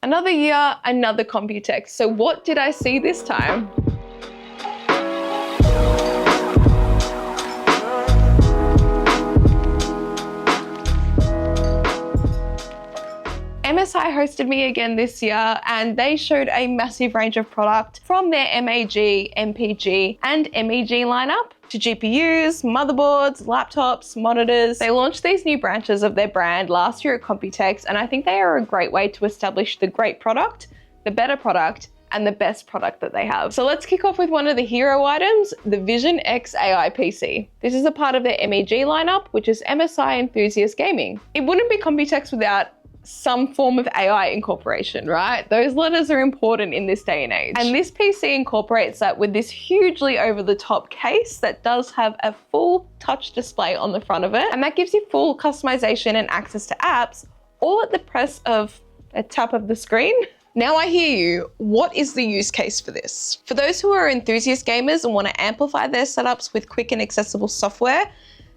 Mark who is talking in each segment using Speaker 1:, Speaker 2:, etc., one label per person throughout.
Speaker 1: Another year, another Computex. So what did I see this time? MSI hosted me again this year, and they showed a massive range of product from their MAG, MPG, and MEG lineup to GPUs, motherboards, laptops, monitors. They launched these new branches of their brand last year at Computex, and I think they are a great way to establish the great product, the better product, and the best product that they have. So let's kick off with one of the hero items, the Vision X AI PC. This is a part of their MEG lineup, which is MSI Enthusiast Gaming. It wouldn't be Computex without some form of AI incorporation, right? Those letters are important in this day and age. And this PC incorporates that with this hugely over-the-top case that does have a full touch display on the front of it. And that gives you full customization and access to apps, all at the press of a tap of the screen. Now I hear you, what is the use case for this? For those who are enthusiast gamers and want to amplify their setups with quick and accessible software,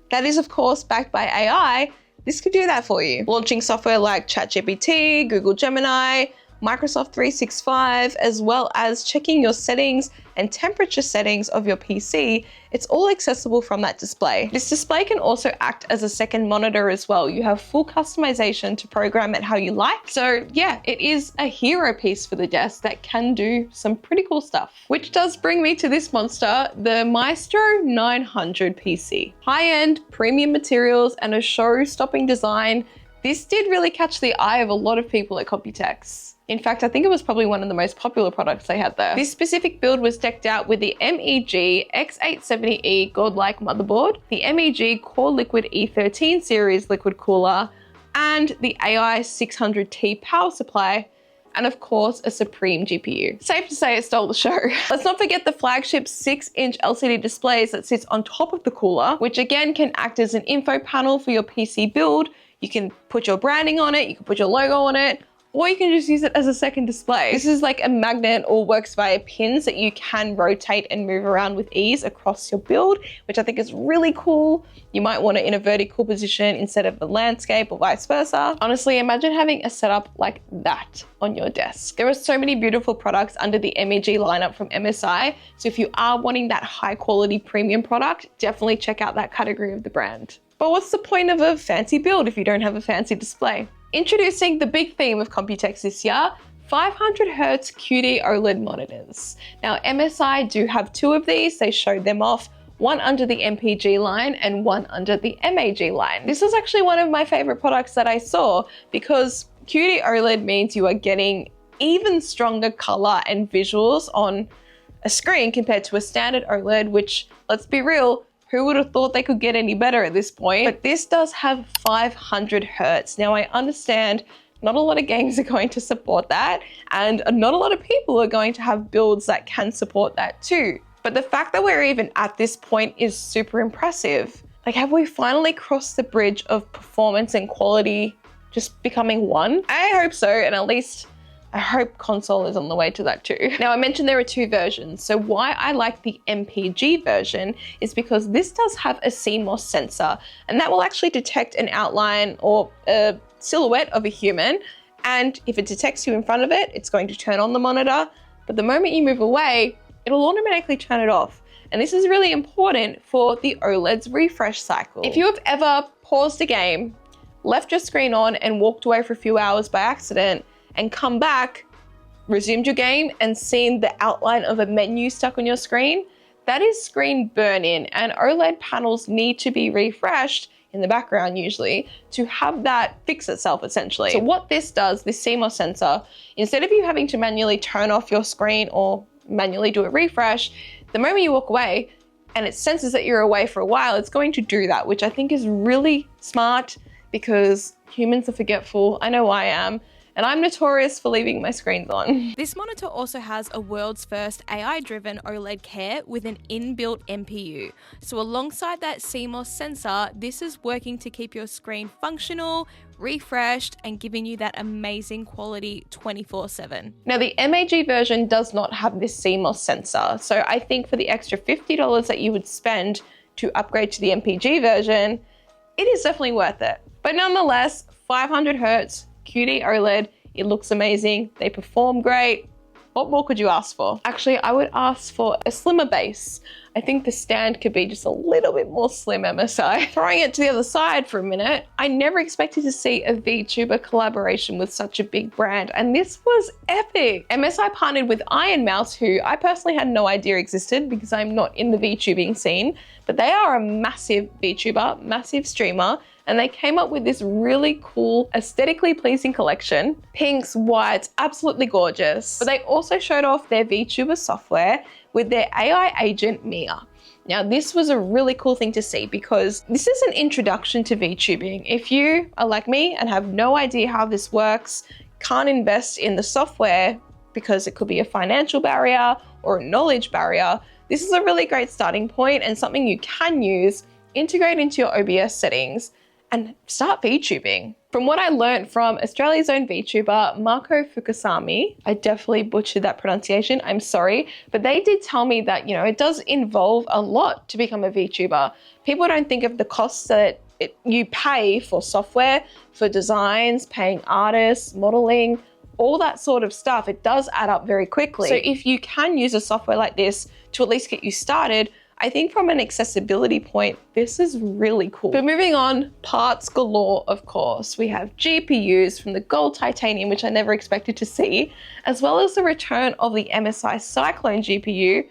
Speaker 1: that is of course backed by AI, this could do that for you. Launching software like ChatGPT, Google Gemini, Microsoft 365, as well as checking your settings and temperature settings of your PC, it's all accessible from that display. This display can also act as a second monitor as well. You have full customization to program it how you like. So yeah, it is a hero piece for the desk that can do some pretty cool stuff. Which does bring me to this monster, the Maestro 900 PC. High-end, premium materials, and a show-stopping design. This did really catch the eye of a lot of people at Computex. In fact, I think it was probably one of the most popular products they had there. This specific build was decked out with the MEG X870E Godlike motherboard, the MEG Core Liquid E13 series liquid cooler, and the AI 600T power supply, and of course, a Supreme GPU. Safe to say it stole the show. Let's not forget the flagship 6-inch LCD displays that sits on top of the cooler, which again can act as an info panel for your PC build. You can put your branding on it, you can put your logo on it, or you can just use it as a second display. This is like a magnet or works via pins that you can rotate and move around with ease across your build, which I think is really cool. You might want it in a vertical position instead of the landscape or vice versa. Honestly, imagine having a setup like that on your desk. There are so many beautiful products under the MEG lineup from MSI. So if you are wanting that high quality premium product, definitely check out that category of the brand. But what's the point of a fancy build if you don't have a fancy display? Introducing the big theme of Computex this year, 500Hz QD OLED monitors. Now MSI do have two of these. They showed them off, one under the MPG line and one under the MAG line. This was actually one of my favorite products that I saw because QD OLED means you are getting even stronger color and visuals on a screen compared to a standard OLED, which, let's be real, who would have thought they could get any better at this point? But this does have 500Hz. Now I understand not a lot of games are going to support that, and not a lot of people are going to have builds that can support that too. But the fact that we're even at this point is super impressive. Like, have we finally crossed the bridge of performance and quality just becoming one? I hope so, and at least I hope console is on the way to that too. Now I mentioned there are two versions. So why I like the MPG version is because this does have a CMOS sensor, and that will actually detect an outline or a silhouette of a human. And if it detects you in front of it, it's going to turn on the monitor. But the moment you move away, it'll automatically turn it off. And this is really important for the OLED's refresh cycle. If you have ever paused a game, left your screen on and walked away for a few hours by accident, and come back, resumed your game, and seen the outline of a menu stuck on your screen, that is screen burn-in, and OLED panels need to be refreshed in the background usually to have that fix itself essentially. So what this does, this CMOS sensor, instead of you having to manually turn off your screen or manually do a refresh, the moment you walk away and it senses that you're away for a while, it's going to do that, which I think is really smart because humans are forgetful. I know I am. And I'm notorious for leaving my screens on.
Speaker 2: This monitor also has a world's first AI-driven OLED care with an inbuilt NPU. So alongside that CMOS sensor, this is working to keep your screen functional, refreshed, and giving you that amazing quality 24/7.
Speaker 1: Now the MAG version does not have this CMOS sensor. So I think for the extra $50 that you would spend to upgrade to the MPG version, it is definitely worth it. But nonetheless, 500Hz QD OLED it looks amazing, they perform great. What more could you ask for? Actually, I would ask for a slimmer base. I think the stand could be just a little bit more slim, MSI. Throwing it to the other side for a minute, I never expected to see a VTuber collaboration with such a big brand, and this was epic. MSI partnered with Iron Mouse, who I personally had no idea existed because I'm not in the VTubing scene, but they are a massive VTuber, massive streamer, and they came up with this really cool, aesthetically pleasing collection. Pinks, whites, absolutely gorgeous. But they also showed off their VTuber software with their AI agent, Mia. Now, this was a really cool thing to see because this is an introduction to VTubing. If you are like me and have no idea how this works, can't invest in the software because it could be a financial barrier or a knowledge barrier, this is a really great starting point and something you can use, integrate into your OBS settings, and start VTubing. From what I learned from Australia's own VTuber, Marco Fukusami, I definitely butchered that pronunciation, I'm sorry, but they did tell me that, you know, it does involve a lot to become a VTuber. People don't think of the costs that you pay for software, for designs, paying artists, modeling, all that sort of stuff. It does add up very quickly. So if you can use a software like this to at least get you started, I think from an accessibility point, this is really cool. But moving on, parts galore, of course. We have GPUs from the gold titanium, which I never expected to see, as well as the return of the MSI Cyclone GPU.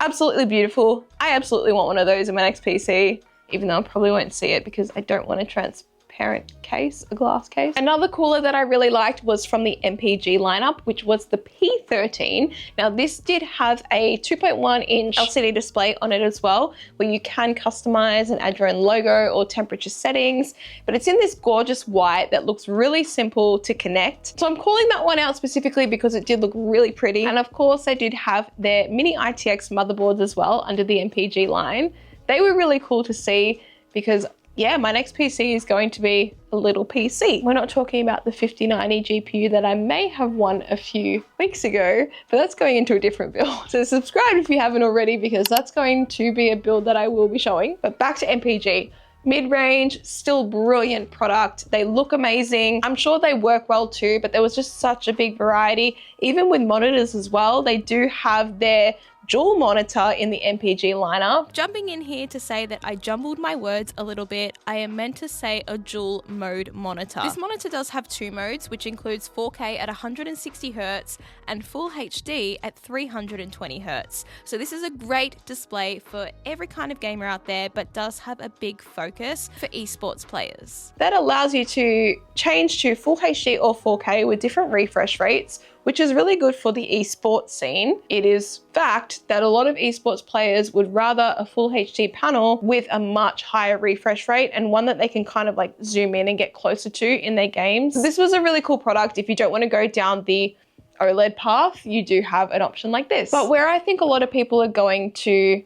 Speaker 1: Absolutely beautiful. I absolutely want one of those in my next PC, even though I probably won't see it because I don't want a transparent case, a glass case. Another cooler that I really liked was from the MPG lineup, which was the P13. Now this did have a 2.1 inch LCD display on it as well, where you can customize and add your own logo or temperature settings, but it's in this gorgeous white that looks really simple to connect. So I'm calling that one out specifically because it did look really pretty. And of course they did have their mini ITX motherboards as well under the MPG line. They were really cool to see because yeah, my next PC is going to be a little PC. We're not talking about the 5090 GPU that I may have won a few weeks ago, but that's going into a different build. So subscribe if you haven't already because that's going to be a build that I will be showing. But back to MPG. Mid-range, still brilliant product. They look amazing. I'm sure they work well too, but there was just such a big variety. Even with monitors as well, they do have their dual monitor in the MPG lineup.
Speaker 2: Jumping in here to say that I jumbled my words a little bit. I am meant to say a dual mode monitor. This monitor does have two modes, which includes 4K at 160Hz and Full HD at 320Hz. So this is a great display for every kind of gamer out there, but does have a big focus for esports players.
Speaker 1: That allows you to change to Full HD or 4K with different refresh rates, which is really good for the esports scene. It is fact that a lot of esports players would rather a full HD panel with a much higher refresh rate and one that they can kind of like zoom in and get closer to in their games. This was a really cool product. If you don't want to go down the OLED path, you do have an option like this. But where I think a lot of people are going to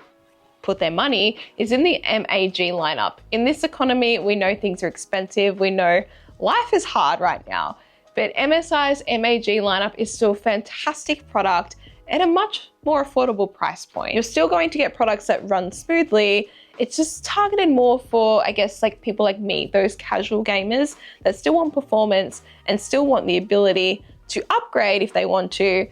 Speaker 1: put their money is in the MAG lineup. In this economy, we know things are expensive. We know life is hard right now. But MSI's MAG lineup is still a fantastic product at a much more affordable price point. You're still going to get products that run smoothly. It's just targeted more for, I guess, like people like me, those casual gamers that still want performance and still want the ability to upgrade if they want to,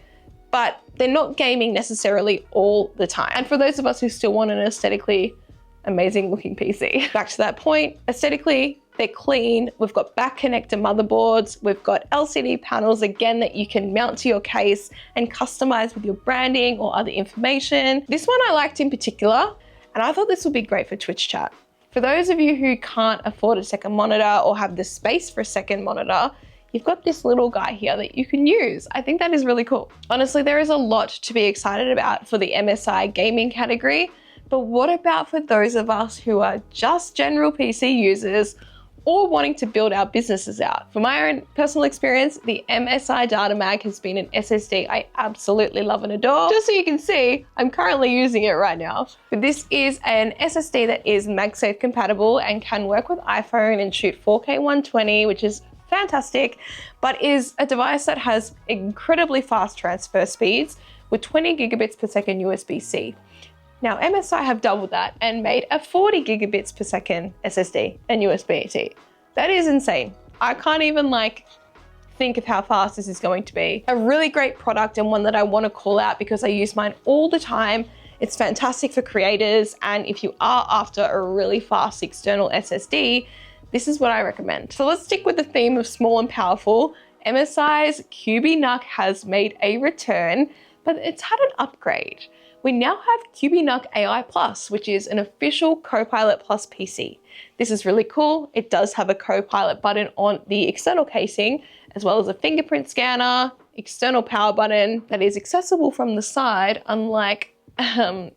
Speaker 1: but they're not gaming necessarily all the time. And for those of us who still want an aesthetically amazing looking PC, back to that point, aesthetically, they're clean. We've got back connector motherboards. We've got LCD panels, again, that you can mount to your case and customize with your branding or other information. This one I liked in particular, and I thought this would be great for Twitch chat. For those of you who can't afford a second monitor or have the space for a second monitor, you've got this little guy here that you can use. I think that is really cool. Honestly, there is a lot to be excited about for the MSI gaming category, but what about for those of us who are just general PC users or wanting to build our businesses out? For my own personal experience, the MSI Data Mag has been an SSD I absolutely love and adore. Just so you can see, I'm currently using it right now. But this is an SSD that is MagSafe compatible and can work with iPhone and shoot 4K 120, which is fantastic, but is a device that has incredibly fast transfer speeds with 20 gigabits per second USB-C. Now, MSI have doubled that and made a 40 gigabits per second SSD and USB-C. That is insane. I can't even like think of how fast this is going to be. A really great product and one that I want to call out because I use mine all the time. It's fantastic for creators, and if you are after a really fast external SSD, this is what I recommend. So let's stick with the theme of small and powerful. MSI's QB-NUC has made a return, but it's had an upgrade. We now have QB-NUC AI Plus, which is an official Copilot Plus PC. This is really cool. It does have a Copilot button on the external casing, as well as a fingerprint scanner, external power button that is accessible from the side, unlike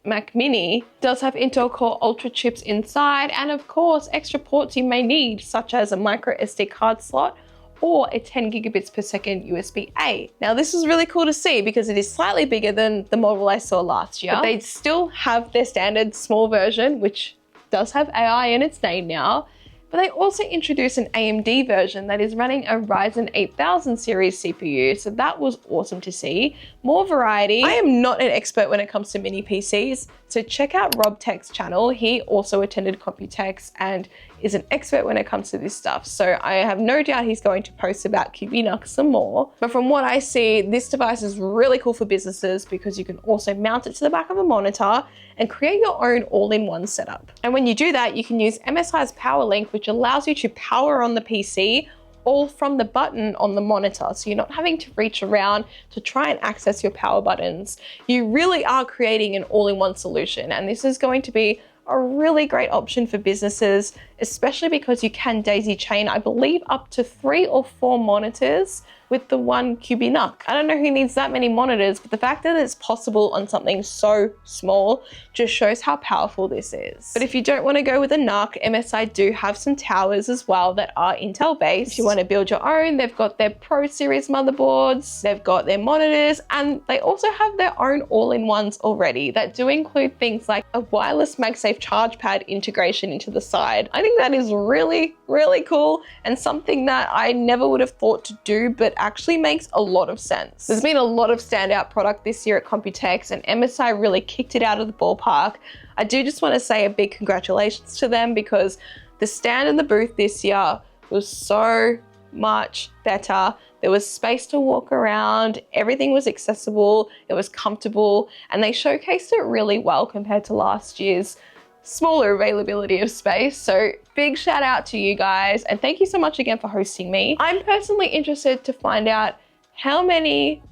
Speaker 1: Mac Mini. Does have Intel Core Ultra chips inside, and of course extra ports you may need, such as a micro SD card slot or a 10 gigabits per second USB-A. Now this is really cool to see because it is slightly bigger than the model I saw last year, but they still have their standard small version, which does have AI in its name now. But they also introduced an AMD version that is running a Ryzen 8000 series CPU, so that was awesome to see. More variety. I am not an expert when it comes to mini PCs, so check out Rob Tech's channel. He also attended Computex and is an expert when it comes to this stuff, so I have no doubt he's going to post about QB-NUC some more. But from what I see, this device is really cool for businesses because you can also mount it to the back of a monitor and create your own all-in-one setup. And when you do that, you can use MSI's Power Link, which allows you to power on the PC all from the button on the monitor. So you're not having to reach around to try and access your power buttons. You really are creating an all-in-one solution. And this is going to be a really great option for businesses, especially because you can daisy chain, I believe, up to 3 or 4 monitors with the one QB-NUC. I don't know who needs that many monitors, but the fact that it's possible on something so small just shows how powerful this is. But if you don't want to go with a NUC, MSI do have some towers as well that are Intel based. If you want to build your own, they've got their Pro Series motherboards, they've got their monitors, and they also have their own all-in-ones already that do include things like a wireless MagSafe charge pad integration into the side. I think that is really, really cool and something that I never would have thought to do, but actually makes a lot of sense. There's been a lot of standout product this year at Computex, and MSI really kicked it out of the ballpark. I do just want to say a big congratulations to them because the stand in the booth this year was so much better. There was space to walk around, everything was accessible, it was comfortable, and they showcased it really well compared to last year's smaller availability of space. So big shout out to you guys, and thank you so much again for hosting me. I'm personally interested to find out how many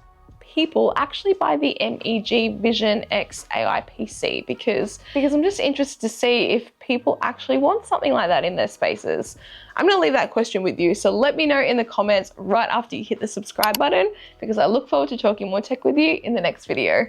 Speaker 1: people actually buy the MEG Vision X AI PC because I'm just interested to see if people actually want something like that in their spaces. I'm gonna leave that question with you, so let me know in the comments right after you hit the subscribe button because I look forward to talking more tech with you in the next video.